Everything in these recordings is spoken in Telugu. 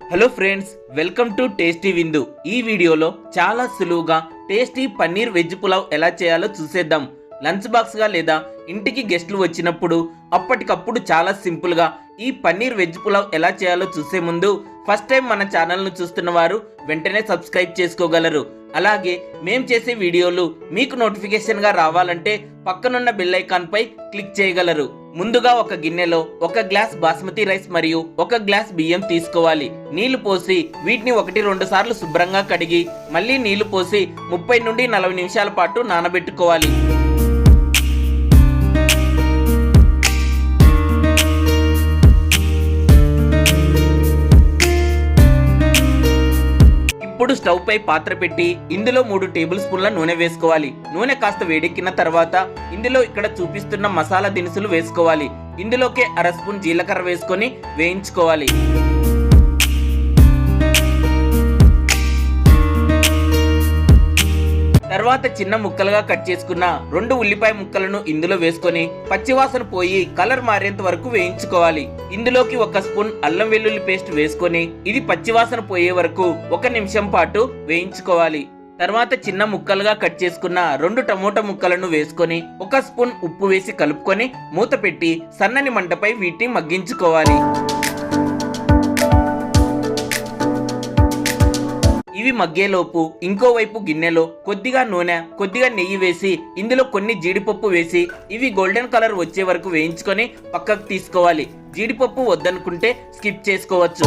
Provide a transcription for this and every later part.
Hello friends, welcome to tasty విందు. ఈ వీడియోలో చాలా సులువుగా టేస్టీ పన్నీర్ వెజ్ పులావ్ ఎలా చేయాలో చూసేద్దాం. లంచ్ బాక్స్గా లేదా ఇంటికి గెస్టులు వచ్చినప్పుడు అప్పటికప్పుడు చాలా సింపుల్గా ఈ పన్నీర్ వెజ్ పులావ్ ఎలా చేయాలో చూసే ముందు ఫస్ట్ టైం మన ఛానల్ను చూస్తున్న వారు వెంటనే సబ్స్క్రైబ్ చేసుకోగలరు. అలాగే మేం చేసే వీడియోలు మీకు నోటిఫికేషన్గా రావాలంటే పక్కనున్న బెల్ ఐకాన్ పై క్లిక్ చేయగలరు. ముందుగా ఒక గిన్నెలో 1 గ్లాస్ బాస్మతి రైస్ మరియు 1 గ్లాస్ బియ్యం తీసుకోవాలి. నీళ్లు పోసి వీటిని 1-2 సార్లు శుభ్రంగా కడిగి మళ్ళీ నీళ్లు పోసి 30 నుండి 40 నిమిషాల పాటు నానబెట్టుకోవాలి. ఇప్పుడు స్టవ్ పై పాత్ర పెట్టి ఇందులో 3 టేబుల్ స్పూన్ల నూనె వేసుకోవాలి. నూనె కాస్త వేడెక్కిన తర్వాత ఇందులో ఇక్కడ చూపిస్తున్న మసాలా దినుసులు వేసుకోవాలి. ఇందులోకి 1/2 స్పూన్ జీలకర్ర వేసుకొని వేయించుకోవాలి. తర్వాత చిన్న ముక్కలుగా కట్ చేసుకున్న 2 ఉల్లిపాయ ముక్కలను ఇందులో వేసుకొని పచ్చివాసన పోయి కలర్ మారేంత వరకు వేయించుకోవాలి. ఇందులోకి 1 స్పూన్ అల్లం వెల్లుల్లి పేస్ట్ వేసుకొని ఇది పచ్చివాసన పోయే వరకు 1 నిమిషం పాటు వేయించుకోవాలి. తర్వాత చిన్న ముక్కలుగా కట్ చేసుకున్న 2 టమోటా ముక్కలను వేసుకొని 1 స్పూన్ ఉప్పు వేసి కలుపుకొని మూత పెట్టి సన్నని మంటపై వీటిని మగ్గించుకోవాలి. ఇవి మగ్గేలోపు ఇంకోవైపు గిన్నెలో కొద్దిగా నూనె, కొద్దిగా నెయ్యి వేసి ఇందులో కొన్ని జీడిపప్పు వేసి ఇవి గోల్డెన్ కలర్ వచ్చే వరకు వేయించుకొని పక్కకు తీసుకోవాలి. జీడిపప్పు వద్దనుకుంటే స్కిప్ చేసుకోవచ్చు.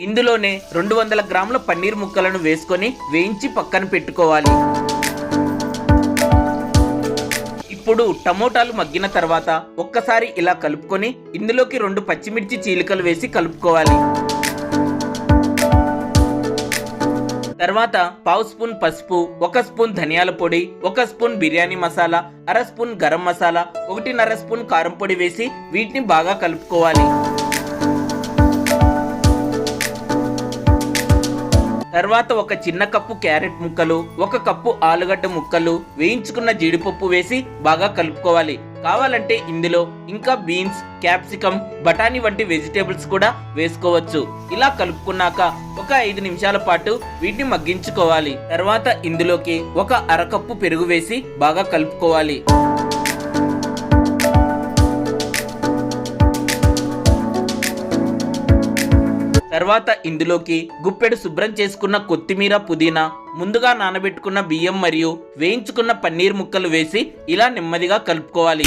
ఇందులోనే 200 గ్రాముల పన్నీర్ ముక్కలను వేసుకొని వేయించి పక్కన పెట్టుకోవాలి. ఇప్పుడు టమోటాలు మగ్గిన తర్వాత ఒక్కసారి ఇలా కలుపుకొని ఇందులోకి 2 పచ్చిమిర్చి చీలికలు వేసి కలుపుకోవాలి. తర్వాత 1/2 స్పూన్ పసుపు, 1 స్పూన్ ధనియాల పొడి, 1 spoon biryani masala, 1/2 spoon garam masala, 1.5 spoon కారం పొడి వేసి వీటిని బాగా కలుపుకోవాలి. తర్వాత 1 చిన్న కప్పు క్యారెట్ ముక్కలు, 1 కప్పు ఆలుగడ్డ ముక్కలు, వేయించుకున్న జీడిపప్పు వేసి బాగా కలుపుకోవాలి. కావాలంటే ఇందులో ఇంకా బీన్స్, క్యాప్సికమ్, బఠానీ వంటి వెజిటేబుల్స్ కూడా వేసుకోవచ్చు. ఇలా కలుపుకున్నాక 5 నిమిషాల పాటు వీటిని మగ్గించుకోవాలి. తర్వాత ఇందులోకి 1/2 కప్పు పెరుగు వేసి బాగా కలుపుకోవాలి. తర్వాత ఇందులోకి గుప్పెడు శుభ్రం చేసుకున్న కొత్తిమీర, పుదీనా, ముందుగా నానబెట్టుకున్న బియ్యం మరియు వేయించుకున్న పన్నీర్ ముక్కలు వేసి ఇలా నెమ్మదిగా కలుపుకోవాలి.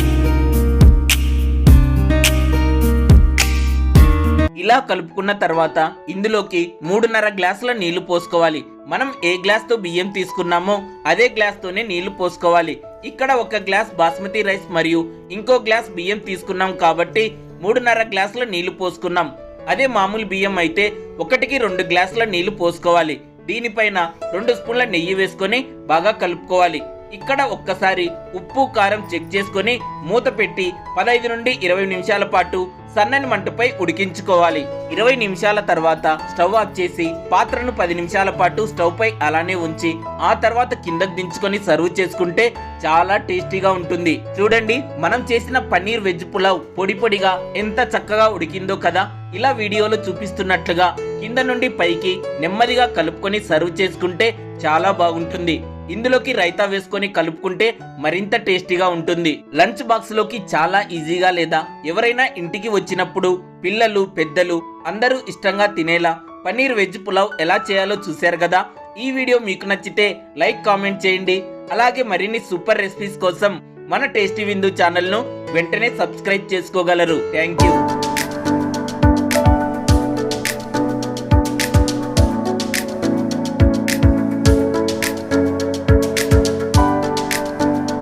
ఇలా కలుపుకున్న తర్వాత ఇందులోకి 3.5 గ్లాసుల నీళ్లు పోసుకోవాలి. మనం ఏ గ్లాస్ తో బియ్యం తీసుకున్నామో అదే గ్లాస్ తోనే నీళ్లు పోసుకోవాలి. ఇక్కడ 1 గ్లాస్ బాస్మతి రైస్ మరియు ఇంకో గ్లాస్ బియ్యం తీసుకున్నాం కాబట్టి 3.5 గ్లాసుల నీళ్లు పోసుకున్నాం. అదే మామూలు బియ్యం అయితే 1-2 గ్లాసుల నీళ్లు పోసుకోవాలి. దీనిపైన 2 స్పూన్ల నెయ్యి వేసుకొని బాగా కలుపుకోవాలి. ఇక్కడ ఒక్కసారి ఉప్పు, కారం చెక్ చేసుకొని మూత పెట్టి 15 నుండి 20 నిమిషాల పాటు సన్నని మంటపై ఉడికించుకోవాలి. 20 నిమిషాల తర్వాత స్టవ్ ఆఫ్ చేసి పాత్రను 10 నిమిషాల పాటు స్టవ్ పై అలానే ఉంచి ఆ తర్వాత కిందకు దించుకొని సర్వ్ చేసుకుంటే చాలా టేస్టీగా ఉంటుంది. చూడండి, మనం చేసిన పన్నీర్ వెజ్ పులావ్ పొడి పొడిగా ఎంత చక్కగా ఉడికిందో కదా. ఇలా వీడియోలో చూపిస్తున్నట్లుగా కింద నుండి పైకి నెమ్మదిగా కలుపుకొని సర్వ్ చేసుకుంటే చాలా బాగుంటుంది. ఇందులోకి రైతా వేసుకొని కలుపుకుంటే మరింత టేస్టీగా ఉంటుంది. లంచ్ బాక్స్ లోకి చాలా ఈజీగా లేదా ఎవరైనా ఇంటికి వచ్చినప్పుడు పిల్లలు, పెద్దలు అందరూ ఇష్టంగా తినేలా పన్నీర్ వెజ్ పులావ్ ఎలా చేయాలో చూశారు కదా. ఈ వీడియో మీకు నచ్చితే లైక్, కామెంట్ చేయండి. అలాగే మరిన్ని సూపర్ రెసిపీస్ కోసం మన టేస్టీ విందు ఛానల్ను వెంటనే సబ్స్క్రైబ్ చేసుకోగలరు. Thank you.